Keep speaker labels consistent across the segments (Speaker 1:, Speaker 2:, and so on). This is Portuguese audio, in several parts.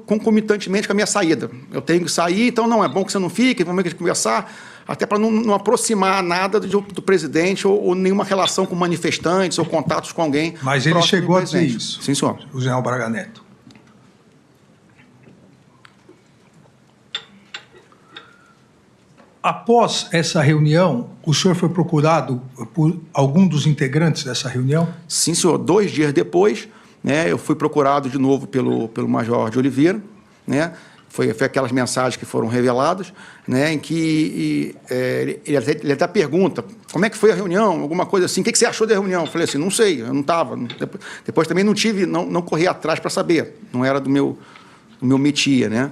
Speaker 1: concomitantemente com a minha saída. Eu tenho que sair, então não é bom que você não fique, vamos conversar, até para não aproximar nada do presidente ou nenhuma relação com manifestantes ou contatos com alguém.
Speaker 2: Mas ele chegou a dizer isso.
Speaker 1: Sim, senhor.
Speaker 2: O general Braga Neto. Após essa reunião, o senhor foi procurado por algum dos integrantes dessa reunião?
Speaker 1: Sim, senhor. 2 dias depois, né, eu fui procurado de novo pelo Major de Oliveira, né? Foi aquelas mensagens que foram reveladas, né, em que ele até pergunta, como é que foi a reunião, alguma coisa assim, o que você achou da reunião? Eu falei assim, não sei, eu não estava. Depois também não corri atrás para saber, não era do meu métier, né?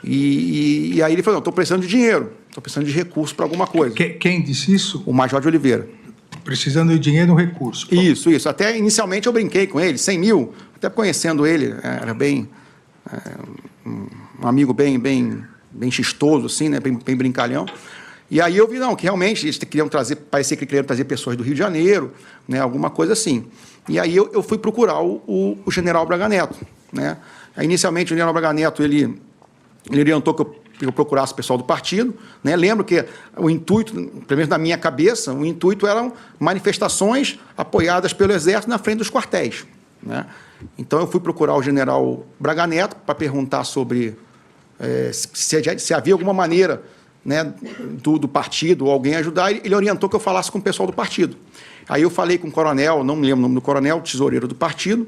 Speaker 1: E aí ele falou, não, estou precisando de dinheiro, estou precisando de recurso para alguma coisa.
Speaker 2: Quem disse isso?
Speaker 1: O Major de Oliveira.
Speaker 2: Precisando de dinheiro e recurso.
Speaker 1: Isso. Até inicialmente eu brinquei com ele, 100 mil, até conhecendo ele, era bem... um amigo bem chistoso, assim, né? Bem brincalhão. E aí eu vi, não, que realmente eles queriam trazer, parecia que queriam trazer pessoas do Rio de Janeiro, né? Alguma coisa assim. E aí eu fui procurar o general Braga Neto, né? Aí, inicialmente, o general Braga Neto, ele orientou que eu procurasse o pessoal do partido, né? Lembro que o intuito, pelo menos na minha cabeça, o intuito eram manifestações apoiadas pelo Exército na frente dos quartéis, né? Então, eu fui procurar o general Braga Neto para perguntar sobre se havia alguma maneira, né, do partido ou alguém ajudar. Ele orientou que eu falasse com o pessoal do partido. Aí eu falei com o coronel, não me lembro o nome do coronel, tesoureiro do partido.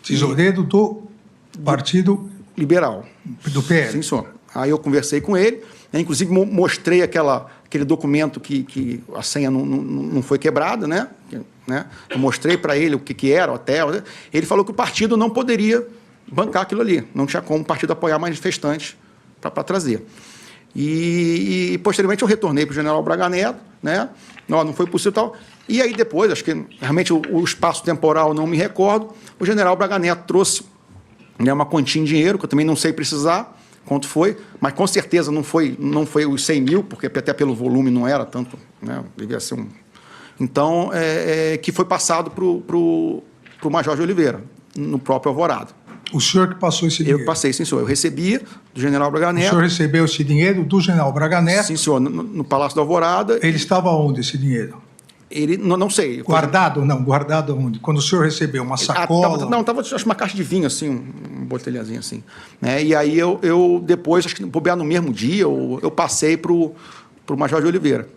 Speaker 2: Tesoureiro do Partido
Speaker 1: Liberal.
Speaker 2: Do PL.
Speaker 1: Sim, senhor. Aí eu conversei com ele, né, inclusive mostrei aquele documento que a senha não foi quebrada, né? Eu mostrei para ele o que era o hotel. Né? Ele falou que o partido não poderia bancar aquilo ali, não tinha como o partido apoiar manifestantes para trazer. E posteriormente eu retornei para o general Braga Neto, né? Não foi possível e tal. E aí depois, acho que realmente o espaço temporal não me recordo, o general Braga Neto trouxe, né, uma quantia em dinheiro, que eu também não sei precisar quanto foi, mas com certeza não foi os 100 mil, porque até pelo volume não era tanto, né? Devia ser um... Então, que foi passado para o Major de Oliveira, no próprio Alvorada.
Speaker 2: O senhor que passou esse dinheiro?
Speaker 1: Eu passei, sim, senhor. Eu recebi do general Braga Neto.
Speaker 2: O senhor recebeu esse dinheiro do general Braga Neto?
Speaker 1: Sim, senhor, no Palácio da Alvorada.
Speaker 2: Ele estava onde, esse dinheiro?
Speaker 1: Ele, não sei.
Speaker 2: Guardado? Não, guardado onde? Quando o senhor recebeu uma sacola?
Speaker 1: Estava acho, uma caixa de vinho, assim, um botelhazinho assim. Né? E aí eu depois, acho que bobear no mesmo dia, eu passei para o Major de Oliveira.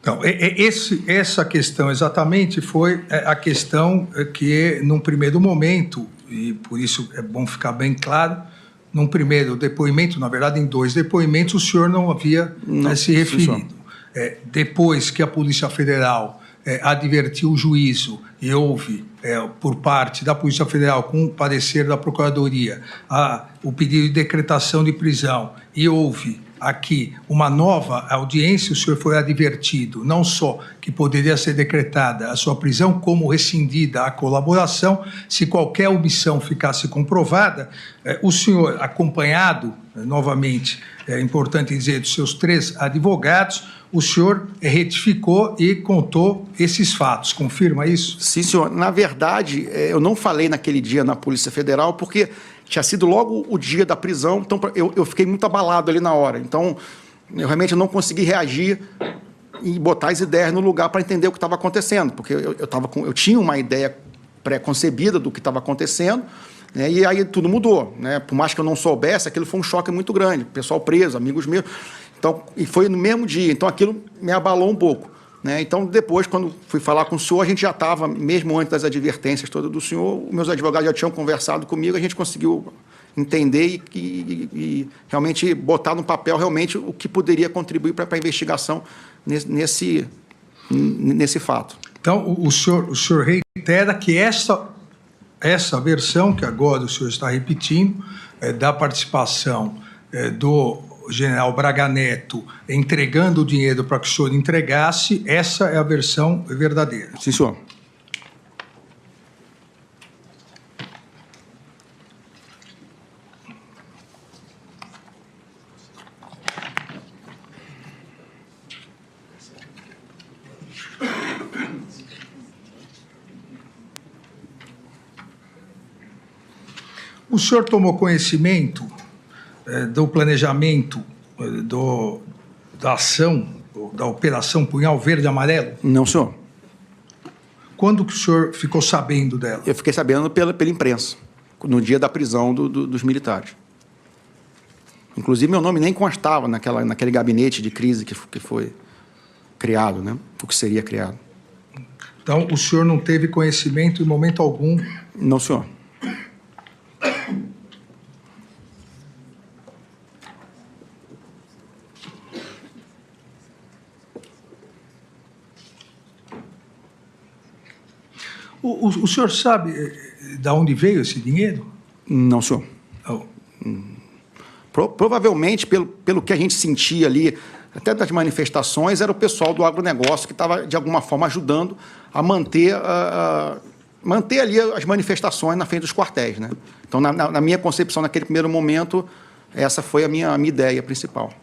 Speaker 2: Então, essa questão exatamente foi a questão que, num primeiro momento, e por isso é bom ficar bem claro, num primeiro depoimento, na verdade, em 2 depoimentos, o senhor não havia se referido. Depois que a Polícia Federal advertiu o juízo e houve, por parte da Polícia Federal, com o parecer da Procuradoria, o pedido de decretação de prisão e houve aqui uma nova audiência, o senhor foi advertido não só que poderia ser decretada a sua prisão, como rescindida a colaboração, se qualquer omissão ficasse comprovada. O senhor, acompanhado, novamente, é importante dizer, dos seus 3 advogados, o senhor retificou e contou esses fatos. Confirma isso? Sim,
Speaker 1: senhor. Na verdade, eu não falei naquele dia na Polícia Federal, porque tinha sido logo o dia da prisão, então eu fiquei muito abalado ali na hora. Então, eu realmente não consegui reagir e botar as ideias no lugar para entender o que estava acontecendo, porque eu tinha uma ideia pré-concebida do que estava acontecendo, né, e aí tudo mudou. Né? Por mais que eu não soubesse, aquilo foi um choque muito grande. Pessoal preso, amigos meus. Então, e foi no mesmo dia, então aquilo me abalou um pouco. Né? Então, depois, quando fui falar com o senhor, a gente já estava, mesmo antes das advertências todas do senhor, meus advogados já tinham conversado comigo, a gente conseguiu entender e realmente botar no papel realmente o que poderia contribuir para a investigação nesse fato.
Speaker 2: Então, o senhor reitera que essa versão, que agora o senhor está repetindo, da participação do general Braga Neto entregando o dinheiro para que o senhor entregasse, essa é a versão verdadeira.
Speaker 1: Sim, senhor.
Speaker 2: O senhor tomou conhecimento do planejamento da ação, da Operação Punhal Verde e Amarelo?
Speaker 1: Não, senhor.
Speaker 2: Quando que o senhor ficou sabendo dela?
Speaker 1: Eu fiquei sabendo pela imprensa, no dia da prisão dos militares. Inclusive, meu nome nem constava naquele gabinete de crise que foi criado, né? O que seria criado.
Speaker 2: Então, o senhor não teve conhecimento em momento algum?
Speaker 1: Não, senhor.
Speaker 2: O senhor sabe de onde veio esse dinheiro?
Speaker 1: Não, senhor.
Speaker 2: Oh.
Speaker 1: Provavelmente, pelo que a gente sentia ali, até das manifestações, era o pessoal do agronegócio que estava, de alguma forma, ajudando a manter ali as manifestações na frente dos quartéis, né? Então, na minha concepção, naquele primeiro momento, essa foi a minha ideia principal.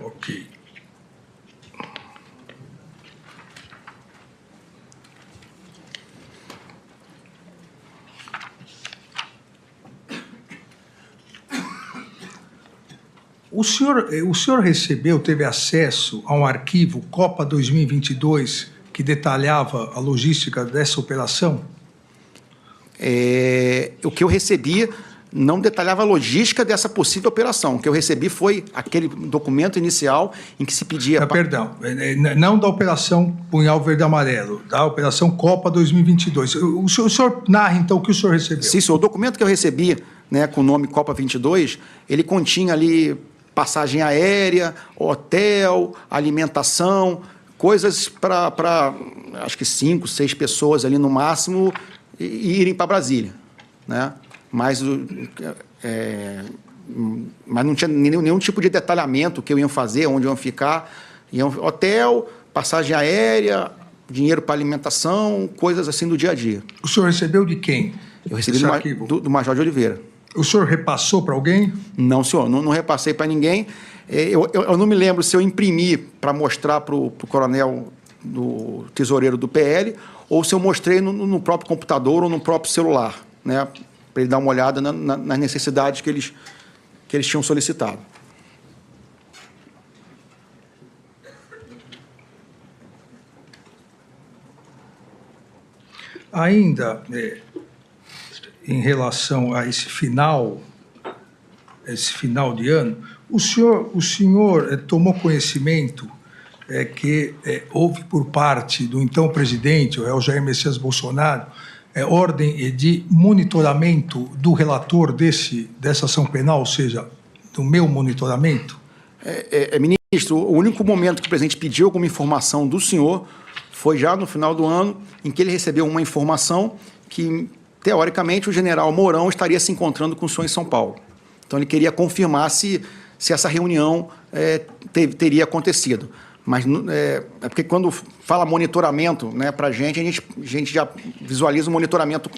Speaker 2: Ok. O senhor recebeu, teve acesso a um arquivo Copa 2022 que detalhava a logística dessa operação?
Speaker 1: O que eu recebi não detalhava a logística dessa possível operação. O que eu recebi foi aquele documento inicial em que se pedia...
Speaker 2: Perdão, não da Operação Punhal Verde e Amarelo, da Operação Copa 2022. O senhor narra, então, o que o senhor recebeu.
Speaker 1: Sim, senhor. O documento que eu recebi, né, com o nome Copa 22, ele continha ali passagem aérea, hotel, alimentação, coisas para acho que 5, 6 pessoas ali no máximo irem para Brasília, né? Mas não tinha nenhum tipo de detalhamento que eu ia fazer, onde eu ia ficar. Hotel, passagem aérea, dinheiro para alimentação, coisas assim do dia a dia.
Speaker 2: O senhor recebeu de quem?
Speaker 1: Eu recebi do Major de Oliveira.
Speaker 2: O senhor repassou para alguém?
Speaker 1: Não, senhor, não repassei para ninguém. Eu não me lembro se eu imprimi para mostrar para o coronel do tesoureiro do PL ou se eu mostrei no próprio computador ou no próprio celular, né, para ele dar uma olhada nas necessidades que eles tinham solicitado.
Speaker 2: Ainda, em relação a esse final de ano, o senhor tomou conhecimento que houve por parte do então presidente, o Jair Messias Bolsonaro, ordem de monitoramento do relator dessa ação penal, ou seja, do meu monitoramento?
Speaker 1: Ministro, o único momento que o presidente pediu alguma informação do senhor foi já no final do ano, em que ele recebeu uma informação que, teoricamente, o general Mourão estaria se encontrando com o senhor em São Paulo. Então, ele queria confirmar se essa reunião teria acontecido. Mas porque quando fala monitoramento, né, para a gente já visualiza um monitoramento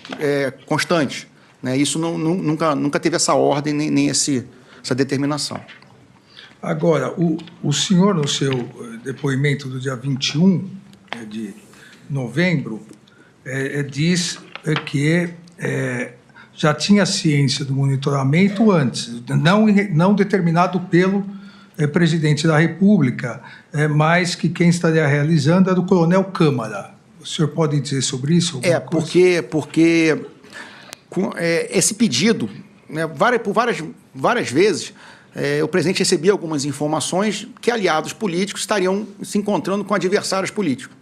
Speaker 1: constante, né? Isso nunca teve essa ordem, nem essa determinação.
Speaker 2: Agora, o senhor, no seu depoimento do dia 21 de novembro, diz que já tinha ciência do monitoramento antes, não determinado pelo presidente da República, mas que quem estaria realizando era o coronel Câmara. O senhor pode dizer sobre isso?
Speaker 1: Porque esse pedido, né, por várias vezes, o presidente recebia algumas informações que aliados políticos estariam se encontrando com adversários políticos.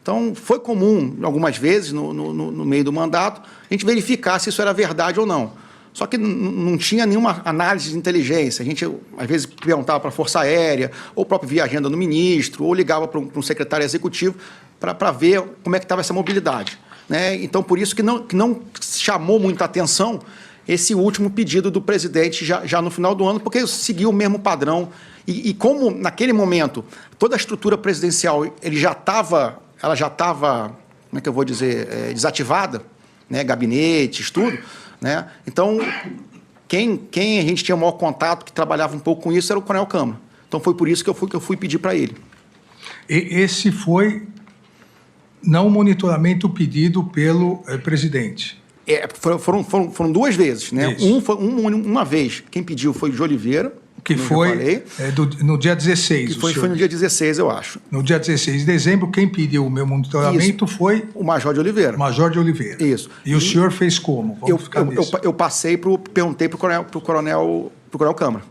Speaker 1: Então, foi comum, algumas vezes, no meio do mandato, a gente verificar se isso era verdade ou não. Só que não tinha nenhuma análise de inteligência. A gente, às vezes, perguntava para a Força Aérea, ou próprio via agenda do ministro, ou ligava para um secretário executivo para ver como é que estava essa mobilidade, né? Então, por isso que não chamou muita atenção esse último pedido do presidente já no final do ano, porque seguiu o mesmo padrão. E como, naquele momento, toda a estrutura presidencial ela já estava, como é que eu vou dizer, desativada, né? Gabinetes, tudo, né? Então, quem a gente tinha o maior contato, que trabalhava um pouco com isso, era o coronel Câmara. Então, foi por isso que eu fui pedir para ele.
Speaker 2: Esse foi não o monitoramento pedido pelo presidente.
Speaker 1: Foram 2 vezes, né?
Speaker 2: Isso.
Speaker 1: Uma vez, quem pediu foi o de Oliveira,
Speaker 2: Que foi no dia 16.
Speaker 1: Que foi no dia 16, eu acho.
Speaker 2: No dia 16 de dezembro, quem pediu o meu monitoramento foi...
Speaker 1: O Major de Oliveira.
Speaker 2: Major de Oliveira.
Speaker 1: Isso.
Speaker 2: E o senhor fez como?
Speaker 1: Eu perguntei para o coronel Câmara.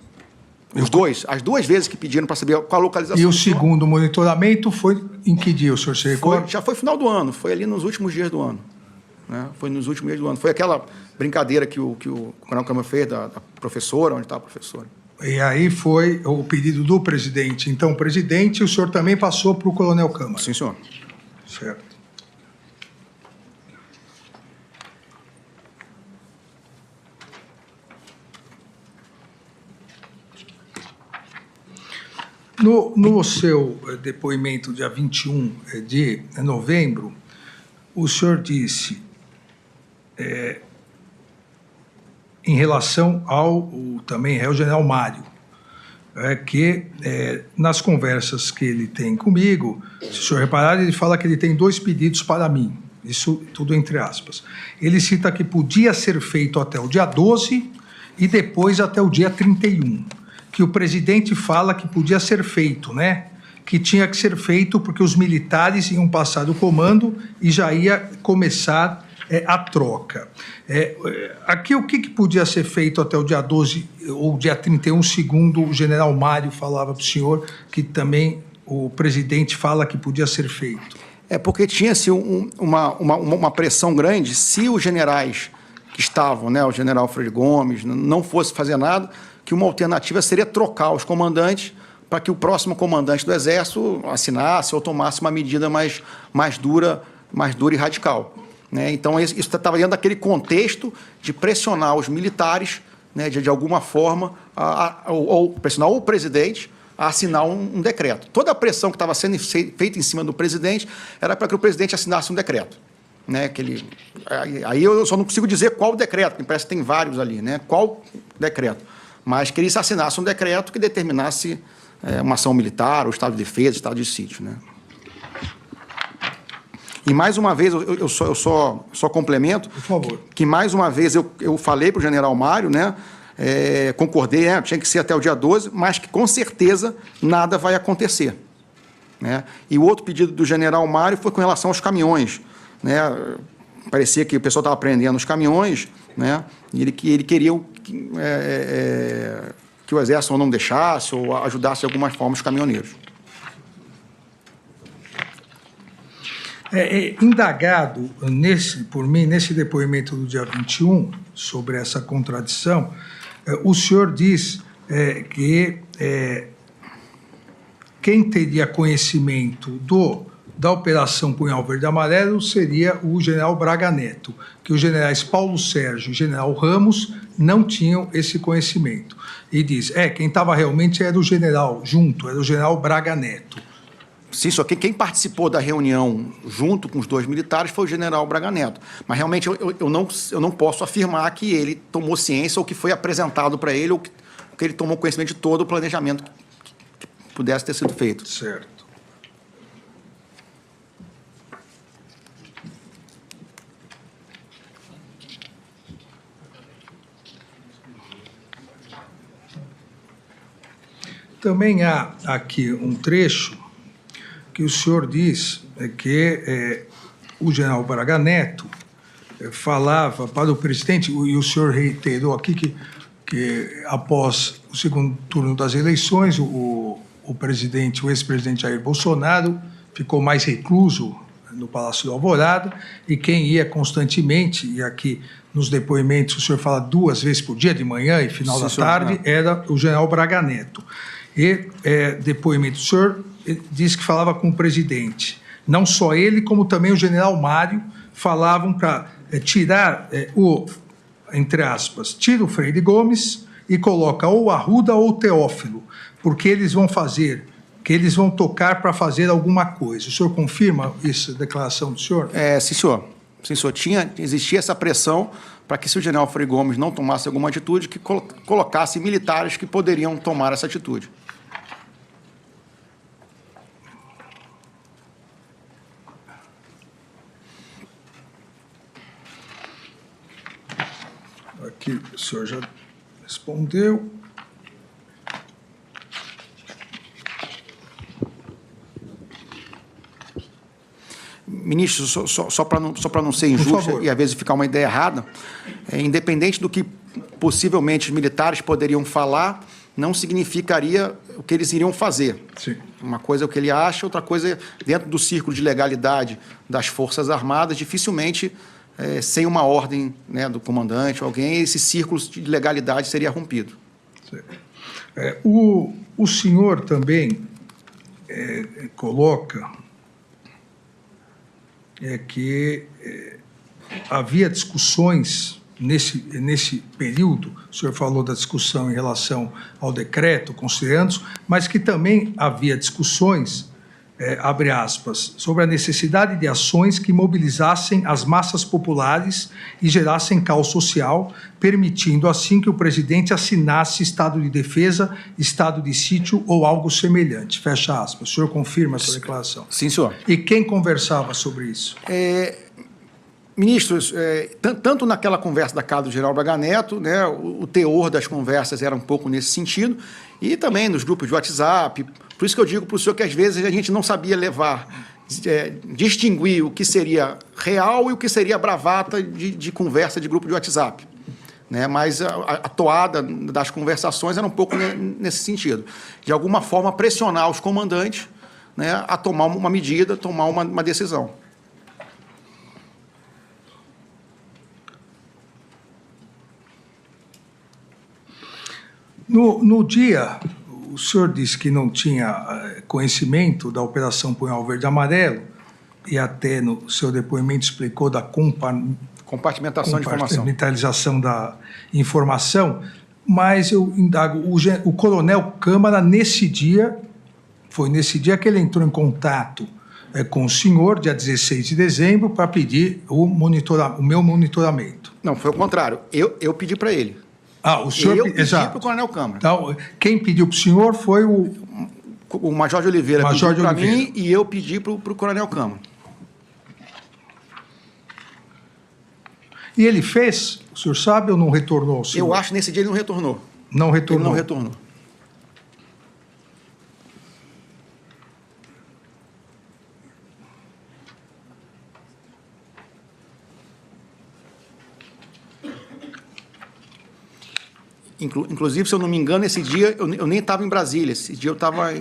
Speaker 1: As 2 vezes que pediram para saber qual a localização.
Speaker 2: E o segundo monitoramento foi em que dia, o senhor se recorda?
Speaker 1: Já foi final do ano, foi ali nos últimos dias do ano. Né? Foi nos últimos dias do ano. Foi aquela brincadeira que o coronel Câmara fez da professora, onde está a professora.
Speaker 2: E aí foi o pedido do presidente. Então, o presidente, o senhor também passou para o coronel Câmara.
Speaker 1: Sim, senhor.
Speaker 2: Certo. No seu depoimento, dia 21 de novembro, o senhor disse, em relação ao também réu general Mário, que nas conversas que ele tem comigo, se o senhor reparar, ele fala que ele tem 2 pedidos para mim, isso tudo entre aspas. Ele cita que podia ser feito até o dia 12 e depois até o dia 31, que o presidente fala que podia ser feito, né? Que tinha que ser feito porque os militares iam passar o comando e já ia começar a troca. Aqui, o que podia ser feito até o dia 12 ou dia 31, segundo o general Mário falava para o senhor, que também o presidente fala que podia ser feito?
Speaker 1: Porque tinha-se uma pressão grande, se os generais que estavam, né, o general Freire Gomes, não fosse fazer nada, que uma alternativa seria trocar os comandantes para que o próximo comandante do Exército assinasse ou tomasse uma medida mais dura e radical. Né? Então, isso estava dentro daquele contexto de pressionar os militares, né, de alguma forma, ou pressionar o presidente a assinar um decreto. Toda a pressão que estava sendo feita em cima do presidente era para que o presidente assinasse um decreto. Né, aí eu só não consigo dizer qual decreto, porque parece que tem vários ali, né, qual decreto. Mas que ele assinasse um decreto que determinasse uma ação militar, o estado de defesa, o estado de sítio. Né. E, mais uma vez, eu só complemento,
Speaker 2: por favor,
Speaker 1: que, mais uma vez, eu falei para o general Mário, né, concordei, tinha que ser até o dia 12, mas que, com certeza, nada vai acontecer. Né. E o outro pedido do general Mário foi com relação aos caminhões. Né, parecia que o pessoal estava prendendo os caminhões, né, e ele queria que o Exército não deixasse ou ajudasse de alguma forma os caminhoneiros.
Speaker 2: Indagado por mim, nesse depoimento do dia 21, sobre essa contradição, o senhor diz que quem teria conhecimento da Operação Punhal Verde e Amarelo seria o general Braga Neto, que os generais Paulo Sérgio e general Ramos não tinham esse conhecimento. E diz, quem estava realmente era o general, era o general Braga Neto.
Speaker 1: Sim, só que quem participou da reunião junto com os 2 militares foi o general Braga Neto. Mas, realmente, eu não posso afirmar que ele tomou ciência ou que foi apresentado para ele ou que ele tomou conhecimento de todo o planejamento que pudesse ter sido feito.
Speaker 2: Certo. Também há aqui um trecho que o senhor diz que o general Braga Neto falava para o presidente, e o senhor reiterou aqui que após o segundo turno das eleições, o ex-presidente Jair Bolsonaro ficou mais recluso no Palácio do Alvorada, e quem ia constantemente, e aqui nos depoimentos o senhor fala 2 vezes por dia, de manhã e final da tarde, era o general Braga Neto. E depoimento do senhor disse que falava com o presidente. Não só ele, como também o general Mário falavam para tirar entre aspas, tira o Freire Gomes e coloca ou Arruda ou Teófilo, porque eles vão tocar para fazer alguma coisa. O senhor confirma essa declaração do senhor?
Speaker 1: Sim, senhor. Sim, senhor. Existia essa pressão para que, se o general Freire Gomes não tomasse alguma atitude, que colocasse militares que poderiam tomar essa atitude.
Speaker 2: que o senhor já respondeu.
Speaker 1: Ministro, só para não ser injusto e às vezes ficar uma ideia errada, independente do que possivelmente os militares poderiam falar, não significaria o que eles iriam fazer.
Speaker 2: Sim.
Speaker 1: Uma coisa é o que ele acha, outra coisa é dentro do círculo de legalidade das Forças Armadas, dificilmente, sem uma ordem, né, do comandante ou alguém, esse círculo de legalidade seria rompido.
Speaker 2: O senhor também coloca que havia discussões nesse período, o senhor falou da discussão em relação ao decreto, considerando, mas que também havia discussões, abre aspas, sobre a necessidade de ações que mobilizassem as massas populares e gerassem caos social, permitindo assim que o presidente assinasse estado de defesa, estado de sítio ou algo semelhante. Fecha aspas. O senhor confirma essa declaração?
Speaker 1: Sim, senhor.
Speaker 2: E quem conversava sobre isso?
Speaker 1: Ministros, tanto naquela conversa da casa do general Braga Neto, né, o teor das conversas era um pouco nesse sentido, e também nos grupos de WhatsApp. Por isso que eu digo para o senhor que às vezes a gente não sabia distinguir o que seria real e o que seria bravata de conversa de grupo de WhatsApp. Né? Mas a toada das conversações era um pouco nesse sentido. De alguma forma, pressionar os comandantes, né, a tomar uma medida, tomar uma decisão.
Speaker 2: No dia, o senhor disse que não tinha conhecimento da Operação Punhal Verde e Amarelo, e até no seu depoimento explicou da
Speaker 1: compartimentação de informação.
Speaker 2: Compartimentalização da informação, mas eu indago, o coronel Câmara, foi nesse dia que ele entrou em contato com o senhor, dia 16 de dezembro, para pedir o meu monitoramento.
Speaker 1: Não, foi o contrário. Eu pedi para ele.
Speaker 2: O senhor
Speaker 1: pedi para o coronel Câmara.
Speaker 2: Então, quem pediu para o senhor foi
Speaker 1: o Major de Oliveira pediu para mim e eu pedi para o coronel Câmara.
Speaker 2: E ele fez? O senhor sabe ou não retornou ao senhor?
Speaker 1: Eu acho que nesse dia ele não retornou.
Speaker 2: Não retornou?
Speaker 1: Ele não retornou. Inclusive, se eu não me engano, esse dia eu nem estava em Brasília. Esse dia eu estava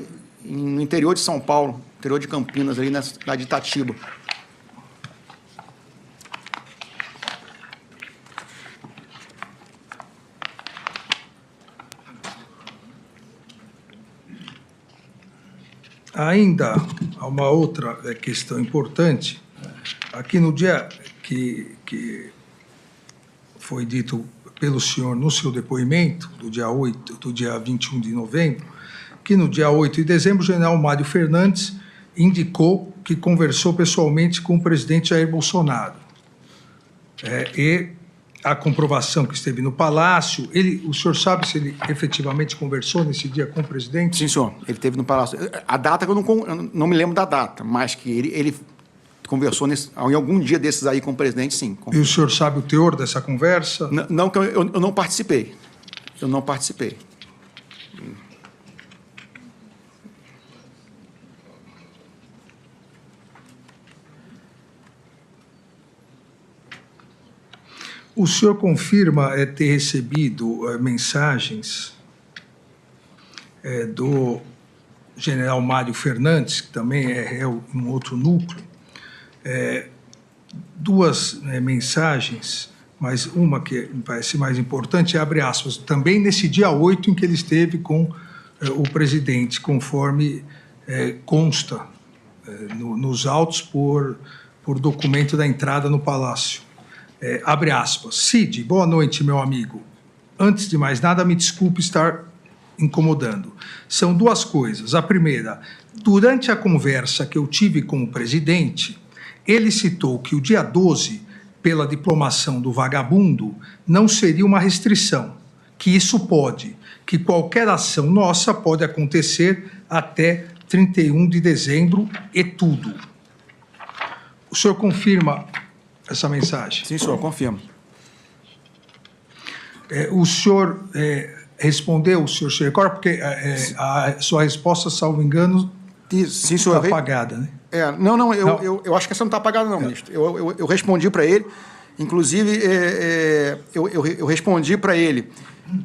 Speaker 1: no interior de São Paulo, interior de Campinas, ali na cidade de Itatiba.
Speaker 2: Ainda há uma outra questão importante. Aqui no dia que foi dito pelo senhor no seu depoimento, do dia 21 de novembro, que no dia 8 de dezembro o general Mário Fernandes indicou que conversou pessoalmente com o presidente Jair Bolsonaro. E a comprovação que esteve no Palácio, o senhor sabe se ele efetivamente conversou nesse dia com o presidente?
Speaker 1: Sim, senhor. Ele esteve no Palácio. A data que eu não me lembro da data, mas que ele conversou em algum dia desses aí com o presidente, sim.
Speaker 2: E o senhor sabe o teor dessa conversa?
Speaker 1: Não, que eu não participei. Eu não participei.
Speaker 2: O senhor confirma ter recebido mensagens do general Mário Fernandes, que também é réu em um outro núcleo, duas mensagens, mas uma que me parece mais importante, abre aspas, também nesse dia 8 em que ele esteve com o presidente, conforme consta nos autos por documento da entrada no Palácio. Abre aspas, Cid, boa noite, meu amigo. Antes de mais nada, me desculpe estar incomodando. São duas coisas. A primeira, durante a conversa que eu tive com o presidente, ele citou que o dia 12, pela diplomação do vagabundo, não seria uma restrição, que isso pode, que qualquer ação nossa pode acontecer até 31 de dezembro e tudo. O senhor confirma essa mensagem?
Speaker 1: Sim, senhor, confirmo.
Speaker 2: O senhor respondeu, o senhor se recorda, porque a sua resposta, salvo engano,
Speaker 1: sim, senhor,
Speaker 2: está apagada, né?
Speaker 1: Eu acho que essa não está apagada, não, ministro. Eu respondi para ele, inclusive, eu respondi para ele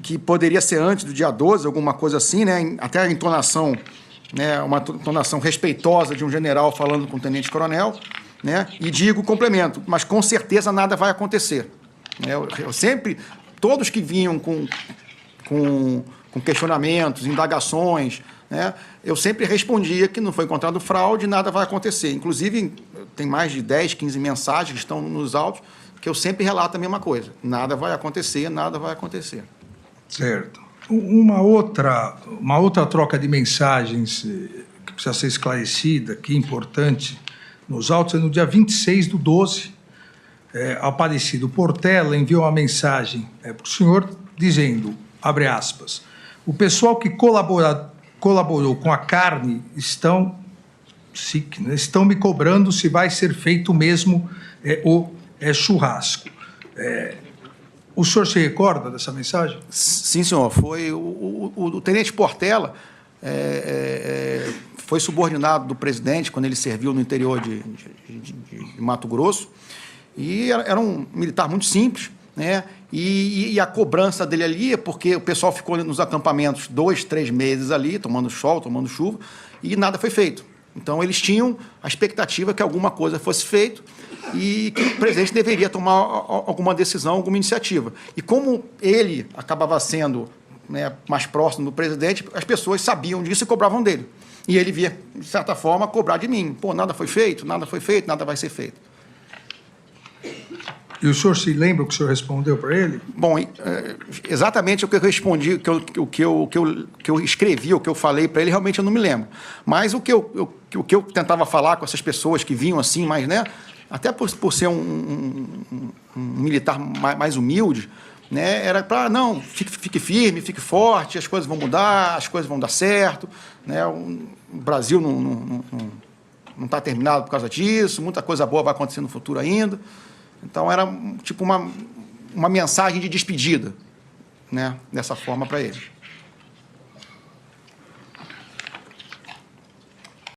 Speaker 1: que poderia ser antes do dia 12, alguma coisa assim, né? Até a entonação, né? Uma entonação respeitosa de um general falando com o tenente-coronel, né? E digo, complemento, mas com certeza nada vai acontecer. Né? Eu sempre, todos que vinham com questionamentos, indagações, né? Eu sempre respondia que não foi encontrado fraude, nada vai acontecer. Inclusive, tem mais de 10, 15 mensagens que estão nos autos que eu sempre relato a mesma coisa. Nada vai acontecer, nada vai acontecer.
Speaker 2: Certo. Uma outra troca de mensagens que precisa ser esclarecida, que é importante, nos autos, é no dia 26/12, Aparecido Portela enviou uma mensagem para o senhor dizendo, abre aspas, o pessoal que colaborou com a carne estão me cobrando se vai ser feito mesmo o churrasco. O senhor se recorda dessa mensagem?
Speaker 1: Sim, senhor. Foi o tenente Portela foi subordinado do presidente quando ele serviu no interior de Mato Grosso, e era um militar muito simples, né? E a cobrança dele ali é porque o pessoal ficou nos acampamentos 2, 3 meses ali, tomando sol, tomando chuva, e nada foi feito. Então, eles tinham a expectativa que alguma coisa fosse feita e que o presidente deveria tomar alguma decisão, alguma iniciativa. E como ele acabava sendo, né, mais próximo do presidente, as pessoas sabiam disso e cobravam dele. E ele via, de certa forma, cobrar de mim. Pô, nada foi feito, nada vai ser feito.
Speaker 2: E o senhor se lembra o que o senhor respondeu para ele?
Speaker 1: Bom, exatamente o que eu respondi, o que eu escrevi, o que eu falei para ele, realmente eu não me lembro. Mas o que eu tentava falar com essas pessoas que vinham assim, mas, né, até por ser um militar mais humilde, né, era para, não, fique firme, fique forte, as coisas vão mudar, as coisas vão dar certo, né, o Brasil não está terminado por causa disso, muita coisa boa vai acontecer no futuro ainda. Então, era tipo uma mensagem de despedida, né, dessa forma para ele.